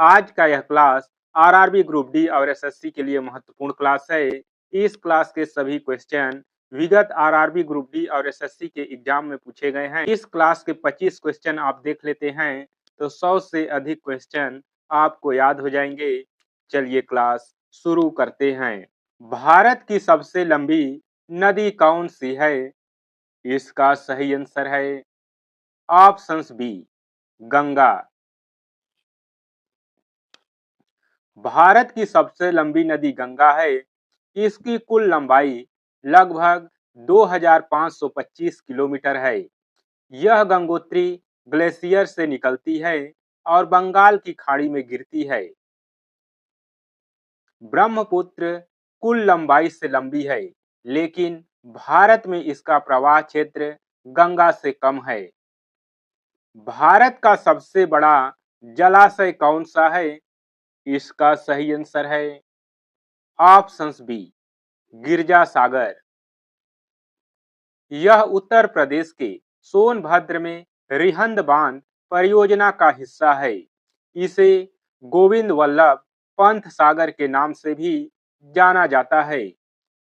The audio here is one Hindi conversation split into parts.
आज का यह क्लास आरआरबी ग्रुप डी और एसएससी के लिए महत्वपूर्ण क्लास है। इस क्लास के सभी क्वेश्चन विगत आरआरबी ग्रुप डी और एसएससी के एग्जाम में पूछे गए हैं। इस क्लास के 25 क्वेश्चन आप देख लेते हैं तो 100 से अधिक क्वेश्चन आपको याद हो जाएंगे। चलिए क्लास शुरू करते हैं। भारत की सबसे लंबी नदी कौन सी है? इसका सही आंसर है ऑप्शंस बी, गंगा। भारत की सबसे लंबी नदी गंगा है। इसकी कुल लंबाई लगभग 2525 किलोमीटर है। यह गंगोत्री ग्लेशियर से निकलती है और बंगाल की खाड़ी में गिरती है। ब्रह्मपुत्र कुल लंबाई से लंबी है, लेकिन भारत में इसका प्रवाह क्षेत्र गंगा से कम है। भारत का सबसे बड़ा जलाशय कौन सा है? इसका सही आंसर है ऑप्शंस बी, गिरजा सागर। यह उत्तर प्रदेश के सोनभद्र में रिहंद बांध परियोजना का हिस्सा है। इसे गोविंद वल्लभ पंत सागर के नाम से भी जाना जाता है।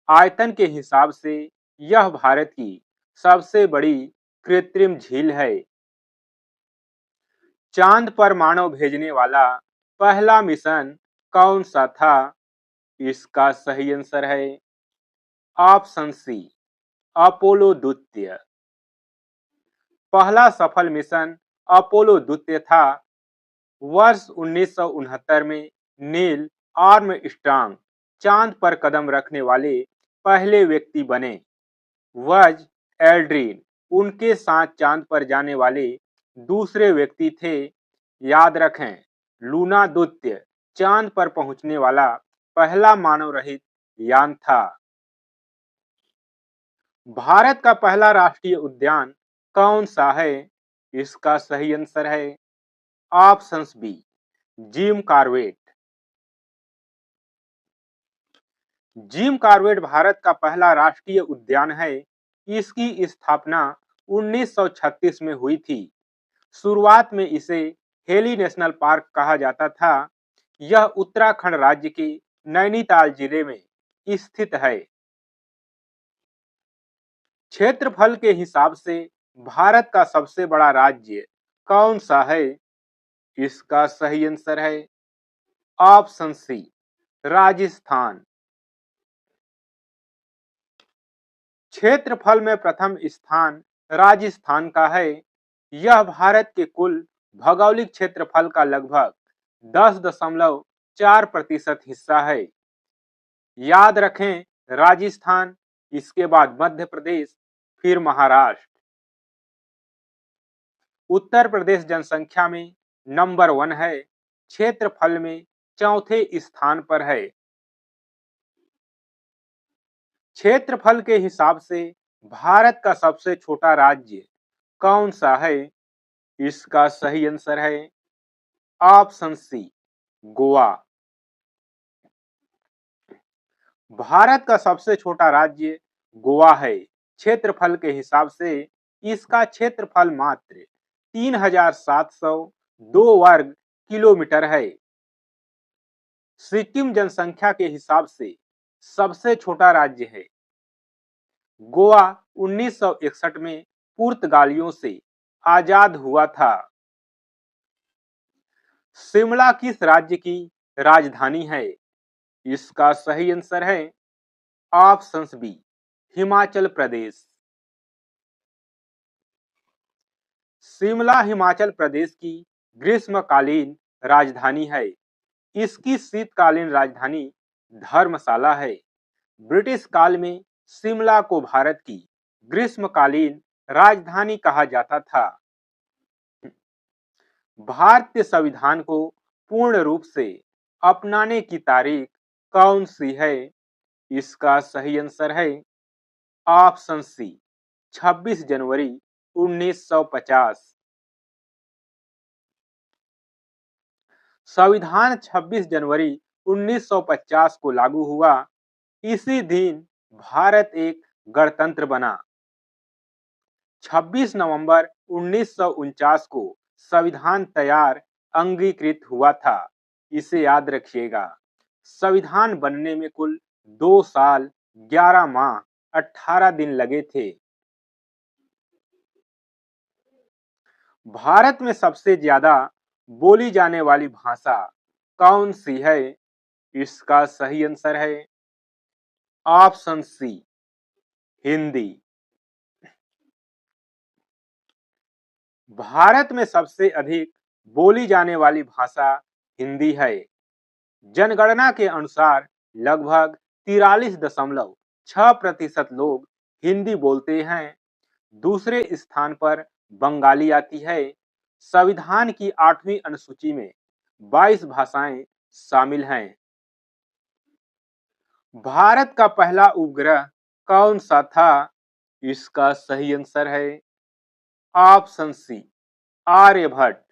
आयतन के हिसाब से यह भारत की सबसे बड़ी कृत्रिम झील है। चांद पर मानव भेजने वाला पहला मिशन कौन सा था? इसका सही आंसर है ऑप्शन सी, अपोलो द्वितीय। पहला सफल मिशन अपोलो द्वितीय था। वर्ष 1969 में नील आर्मस्ट्रांग चांद पर कदम रखने वाले पहले व्यक्ति बने। बज़ एल्ड्रिन उनके साथ चांद पर जाने वाले दूसरे व्यक्ति थे। याद रखें, लूना द्वितीय चांद पर पहुंचने वाला पहला मानव रहित यान था। भारत का पहला राष्ट्रीय उद्यान कौन सा है? इसका सही आंसर है options B, Jim Corbett. Jim Corbett Bharat का पहला राष्ट्रीय उद्यान है। इसकी स्थापना 1936 में हुई थी। शुरुआत में इसे हेली नेशनल पार्क कहा जाता था। यह उत्तराखंड राज्य के नैनीताल जिले में स्थित है। क्षेत्रफल के हिसाब से भारत का सबसे बड़ा राज्य कौन सा है? इसका सही आंसर है ऑप्शन सी, राजस्थान। क्षेत्रफल में प्रथम स्थान राजस्थान का है। यह भारत के कुल भौगोलिक क्षेत्रफल का लगभग 10.4% हिस्सा है। याद रखें, राजस्थान, इसके बाद मध्य प्रदेश, फिर महाराष्ट्र। उत्तर प्रदेश जनसंख्या में नंबर 1 है। क्षेत्रफल में चौथे स्थान पर है। क्षेत्रफल के हिसाब से भारत का सबसे छोटा राज्य कौन सा है? इसका सही आंसर है ऑप्शन सी, गोवा। भारत का सबसे छोटा राज्य गोवा है। क्षेत्रफल के हिसाब से इसका क्षेत्रफल मात्र 3702 वर्ग किलोमीटर है। सिक्किम जनसंख्या के हिसाब से सबसे छोटा राज्य है। गोवा 1961 में पुर्तगालियों से आजाद हुआ था। शिमला किस राज्य की राजधानी है? इसका सही आंसर है ऑप्शंस बी, हिमाचल प्रदेश। शिमला हिमाचल प्रदेश की ग्रीष्मकालीन राजधानी है। इसकी शीतकालीन राजधानी धर्मशाला है। ब्रिटिश काल में शिमला को भारत की ग्रीष्मकालीन राजधानी कहा जाता था। भारतीय संविधान को पूर्ण रूप से अपनाने की तारीख कौन सी है? इसका सही आंसर है ऑप्शन सी, 26 जनवरी 1950। संविधान 26 जनवरी 1950 को लागू हुआ। इसी दिन भारत एक गणतंत्र बना। 26 नवंबर 1949 को संविधान तैयार अंगीकृत हुआ था। इसे याद रखिएगा। संविधान बनने में कुल 2 साल 11 माह 18 दिन लगे थे। भारत में सबसे ज्यादा बोली जाने वाली भाषा कौन सी है? इसका सही आंसर है ऑप्शन सी, हिंदी। भारत में सबसे अधिक बोली जाने वाली भाषा हिंदी है। जनगणना के अनुसार लगभग 43.6% लोग हिंदी बोलते हैं। दूसरे स्थान पर बंगाली आती है। संविधान की 8वीं अनुसूची में 22 भाषाएं शामिल हैं। भारत का पहला उपग्रह कौन सा था? इसका सही आंसर है ऑप्शन सी, आर्यभट्ट।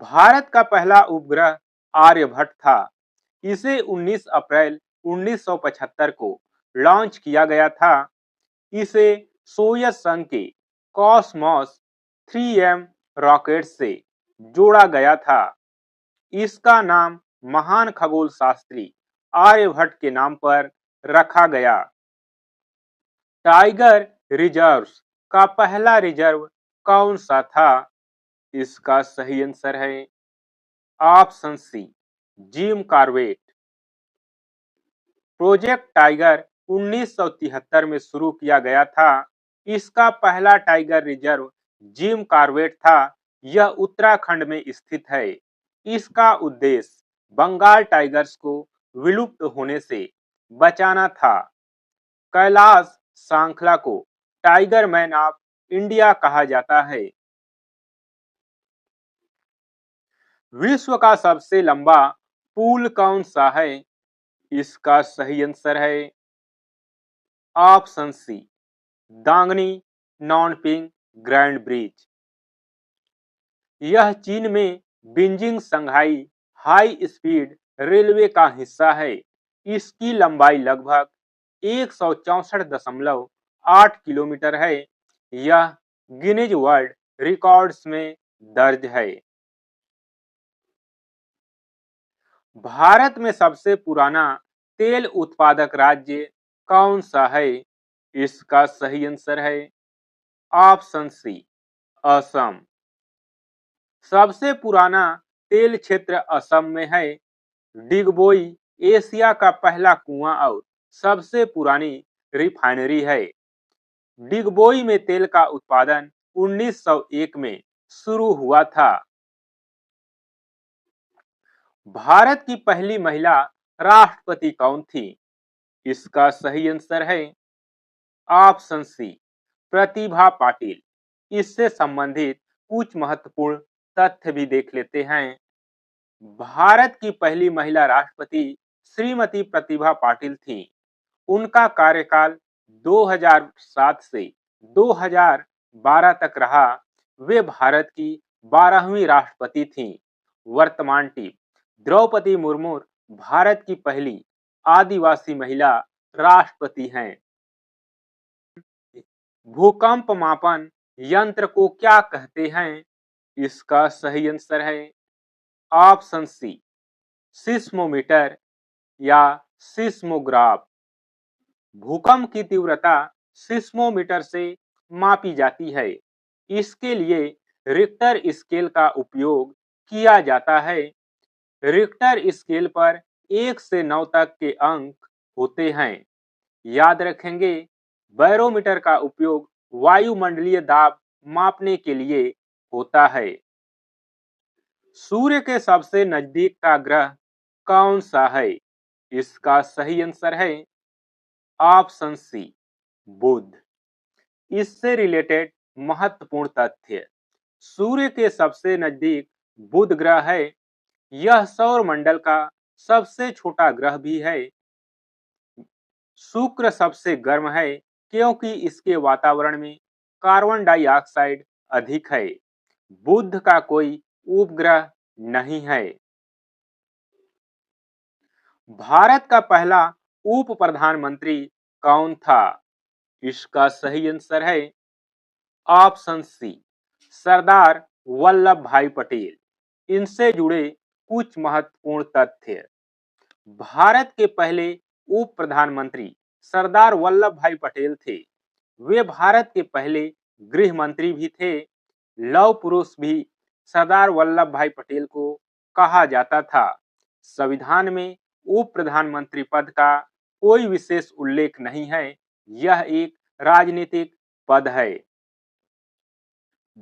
भारत का पहला उपग्रह आर्यभट्ट था। इसे 19 अप्रैल 1975 को लॉन्च किया गया था। इसे सोवियत संघ के कॉसमॉस 3M रॉकेट से जोड़ा गया था। इसका नाम महान खगोल शास्त्री आर्यभट्ट के नाम पर रखा गया। टाइगर रिजर्व का पहला रिजर्व कौन सा था? इसका सही आंसर है option C, Jim Corbett. Project tiger 1973 में शुरू किया गया था। इसका पहला टाइगर रिजर्व जिम कॉर्बेट था। यह उत्तराखंड में स्थित है। इसका उद्देश्य बंगाल टाइगर्स को विलुप्त होने से बचाना था। कैलाश सांखला को टाइगर मैन ऑफ इंडिया कहा जाता है। विश्व का सबसे लंबा पुल कौन सा है? इसका सही आंसर है ऑप्शन सी, दांगनी नॉनपिंग ग्रैंड ब्रिज। यह चीन में Beijing Shanghai high speed railway का हिस्सा है। इसकी लंबाई लगभग 164.8 किलोमीटर है। यह गिनीज वर्ल्ड रिकॉर्ड्स में दर्ज है। भारत में सबसे पुराना तेल उत्पादक राज्य कौन सा है? इसका सही आंसर है ऑप्शन सी, असम। सबसे पुराना तेल क्षेत्र असम में है। डिगबोई एशिया का पहला कुआं और सबसे पुरानी रिफाइनरी है। डिगबोई में तेल का उत्पादन 1901 में शुरू हुआ था। भारत की पहली महिला राष्ट्रपति कौन थी? इसका सही आंसर है ऑप्शन सी, प्रतिभा पाटिल। इससे संबंधित कुछ महत्वपूर्ण तथ्य भी देख लेते हैं। भारत की पहली महिला राष्ट्रपति श्रीमती प्रतिभा पाटिल थी। उनका कार्यकाल 2007 से 2012 तक रहा। वे भारत की 12वीं राष्ट्रपति थीं। वर्तमान टीम द्रौपदी मुर्मू भारत की पहली आदिवासी महिला राष्ट्रपति हैं। भूकंप मापन यंत्र को क्या कहते हैं? इसका सही आंसर है ऑप्शन सी, सिस्मोमीटर या सिस्मोग्राफ। भूकंप की तीव्रता सिस्मोमीटर से मापी जाती है। इसके लिए रिक्टर स्केल का उपयोग किया जाता है। रिक्टर स्केल पर 1 से 9 तक के अंक होते हैं। याद रखेंगे, बैरोमीटर का उपयोग वायुमंडलीय दाब मापने के लिए होता है। सूर्य के सबसे नजदीक का ग्रह कौन सा है? इसका सही आंसर है ऑप्शन सी, बुध। इससे रिलेटेड महत्वपूर्ण तथ्य, सूर्य के सबसे नजदीक बुध ग्रह है। यह सौर मंडल का सबसे छोटा ग्रह भी है। शुक्र सबसे गर्म है क्योंकि इसके वातावरण में कार्बन डाइऑक्साइड अधिक है। बुध का कोई उपग्रह नहीं है। भारत का पहला उप प्रधानमंत्री कौन था? इसका सही आंसर है ऑप्शन सी, सरदार वल्लभ भाई पटेल। इनसे जुड़े कुछ महत्वपूर्ण तथ्य। भारत के पहले उप प्रधानमंत्री सरदार वल्लभ भाई पटेल थे। वे भारत के पहले गृह मंत्री भी थे। लौह पुरुष भी सरदार वल्लभ भाई पटेल को कहा जाता था। संविधान में उप प्रधानमंत्री पद का कोई विशेष उल्लेख नहीं है। यह एक राजनीतिक पद है।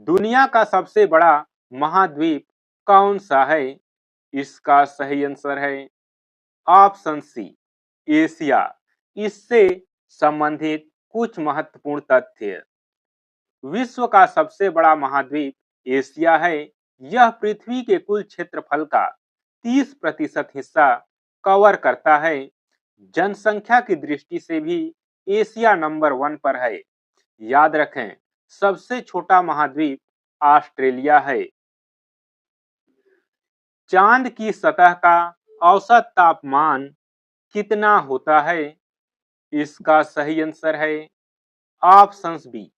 दुनिया का सबसे बड़ा महाद्वीप कौन सा है? इसका सही आंसर है ऑप्शन सी, एशिया। इससे संबंधित कुछ महत्वपूर्ण तथ्य। विश्व का सबसे बड़ा महाद्वीप एशिया है। यह पृथ्वी के कुल क्षेत्रफल का 30% हिस्सा कवर करता है। जनसंख्या की दृष्टि से भी एशिया नंबर 1 पर है। याद रखें, सबसे छोटा महाद्वीप ऑस्ट्रेलिया है। चांद की सतह का औसत तापमान कितना होता है? इसका सही आंसर है ऑप्शन बी,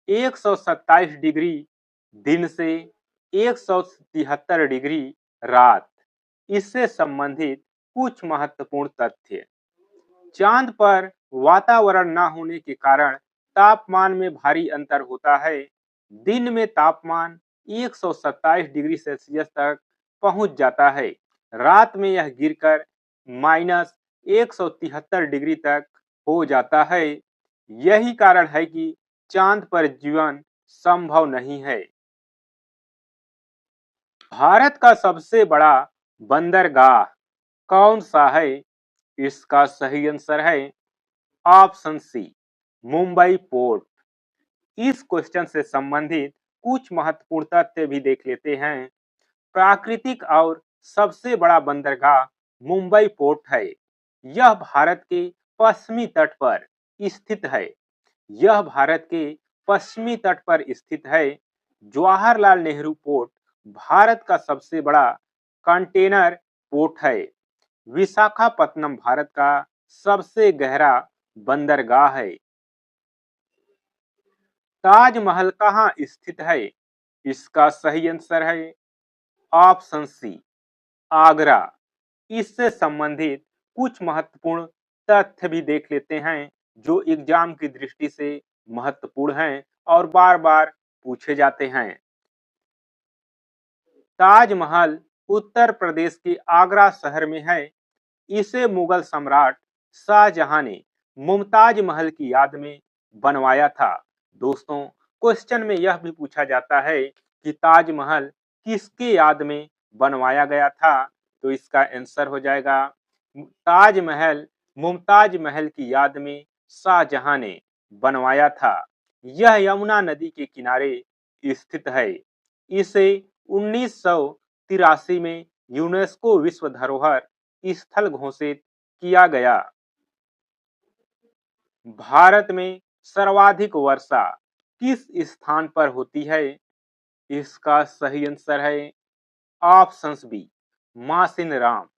127 डिग्री दिन से 173 डिग्री रात। इससे संबंधित कुछ महत्वपूर्ण तथ्य। चांद पर वातावरण न होने के कारण तापमान में भारी अंतर होता है। दिन में तापमान 127 डिग्री सेल्सियस तक पहुंच जाता है। रात में यह गिरकर -173 डिग्री तक हो जाता है। यही कारण है कि चांद पर जीवन संभव नहीं है। भारत का सबसे बड़ा बंदरगाह कौन सा है? इसका सही आंसर है ऑप्शन सी, मुंबई पोर्ट। इस क्वेश्चन से संबंधित कुछ महत्वपूर्ण तथ्य भी देख लेते हैं। प्राकृतिक और सबसे बड़ा बंदरगाह मुंबई पोर्ट है। यह भारत के पश्चिमी तट पर स्थित है। यह भारत के पश्चिमी तट पर स्थित है। जवाहरलाल नेहरू पोर्ट भारत का सबसे बड़ा कंटेनर पोर्ट है। विशाखापत्तनम भारत का सबसे गहरा बंदरगाह है। ताजमहल कहाँ स्थित है? इसका सही आंसर है ऑप्शन सी, आगरा। इससे संबंधित कुछ महत्वपूर्ण तथ्य भी देख लेते हैं जो एग्जाम की दृष्टि से महत्वपूर्ण हैं और बार बार पूछे जाते हैं। ताजमहल उत्तर प्रदेश के आगरा शहर में है। इसे मुगल सम्राट शाहजहां ने मुमताज महल की याद में बनवाया था। दोस्तों, क्वेश्चन में यह भी पूछा जाता है कि ताजमहल किसके याद में बनवाया गया था? तो इसका आंसर हो जाएगा ताजमहल मुमताज महल की याद में शाहजहां ने बनवाया था। यह यमुना नदी के किनारे स्थित है। इसे 1983 में यूनेस्को विश्व धरोहर स्थल घोषित किया गया। भारत में सर्वाधिक वर्षा किस स्थान पर होती है? इसका सही आंसर है ऑप्शन बी, मासिनराम।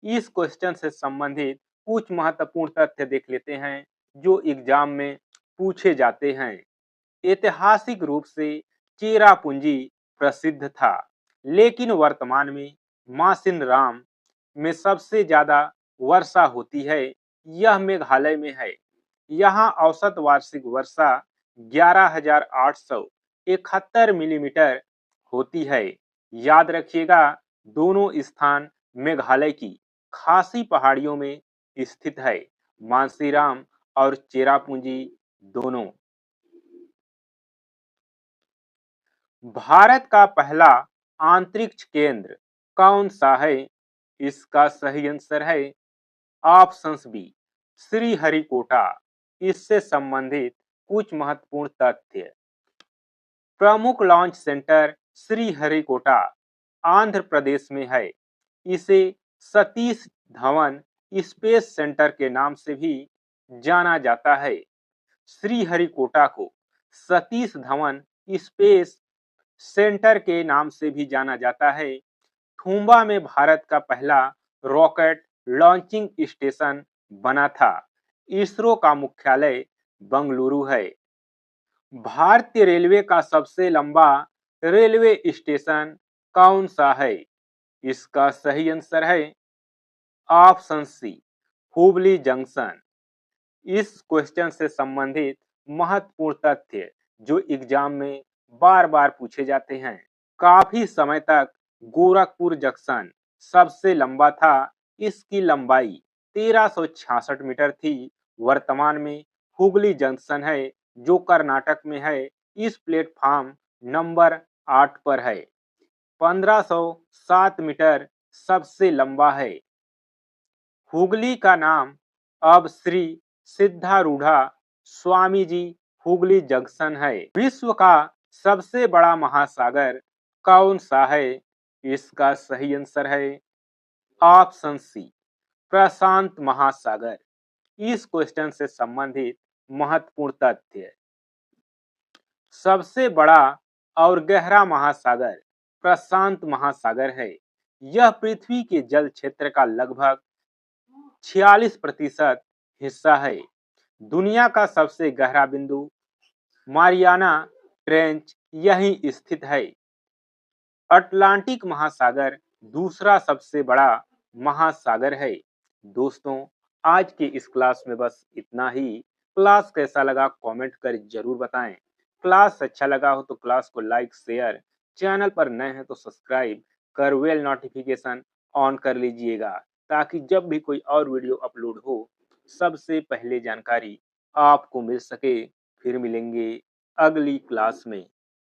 इस क्वेश्चन से संबंधित कुछ महत्वपूर्ण तथ्य देख लेते हैं जो एग्जाम में पूछे जाते हैं। ऐतिहासिक रूप से चेरापूंजी प्रसिद्ध था, लेकिन वर्तमान में मासिनराम में सबसे ज्यादा वर्षा होती है। यह मेघालय में है। यहाँ औसत वार्षिक वर्षा 11,871 मिलीमीटर होती है। याद रखिएगा, दोनों स्थान मेघालय की खासी पहाड़ियों में स्थित है, मानसीराम और चेरापूंजी दोनों। भारत का पहला अंतरिक्ष केंद्र कौन सा है? इसका सही आंसर है ऑप्शन बी, श्रीहरिकोटा। इससे संबंधित कुछ महत्वपूर्ण तथ्य। प्रमुख लॉन्च सेंटर श्रीहरिकोटा आंध्र प्रदेश में है। इसे सतीश धवन स्पेस सेंटर के नाम से भी जाना जाता है। श्रीहरिकोटा को सतीश धवन स्पेस सेंटर के नाम से भी जाना जाता है। थूम्बा में भारत का पहला रॉकेट लॉन्चिंग स्टेशन बना था। इसरो का मुख्यालय बंगलुरु है। भारतीय रेलवे का सबसे लंबा रेलवे स्टेशन कौन सा है? इसका सही आंसर है ऑप्शन सी, हुबली जंक्शन। इस क्वेश्चन से संबंधित महत्वपूर्ण तथ्य जो एग्जाम में बार बार पूछे जाते हैं। काफी समय तक गोरखपुर जंक्शन सबसे लंबा था। इसकी लंबाई 1366 मीटर थी। वर्तमान में हुगली जंक्शन है जो कर्नाटक में है। इस प्लेटफॉर्म नंबर 8 पर है। 1507 मीटर सबसे लंबा है। हुगली का नाम अब श्री सिद्धारूढ़ा स्वामी जी हुगली जंक्शन है। विश्व का सबसे बड़ा महासागर कौन सा है? इसका सही आंसर है ऑप्शन सी, प्रशांत महासागर। इस क्वेश्चन से संबंधित महत्वपूर्ण तथ्य, सबसे बड़ा और गहरा महासागर प्रशांत महासागर है। यह पृथ्वी के जल क्षेत्र का लगभग 46% हिस्सा है। दुनिया का सबसे गहरा बिंदु मारियाना ट्रेंच यहीं स्थित है। अटलांटिक महासागर दूसरा सबसे बड़ा महासागर है। दोस्तों, आज की इस क्लास में बस इतना ही। क्लास कैसा लगा कमेंट कर जरूर बताएं। क्लास अच्छा लगा हो तो क्लास को लाइक शेयर, चैनल पर नए हैं तो सब्सक्राइब कर बेल नोटिफिकेशन ऑन कर लीजिएगा ताकि जब भी कोई और वीडियो अपलोड हो सबसे पहले जानकारी आपको मिल सके। फिर मिलेंगे अगली क्लास में।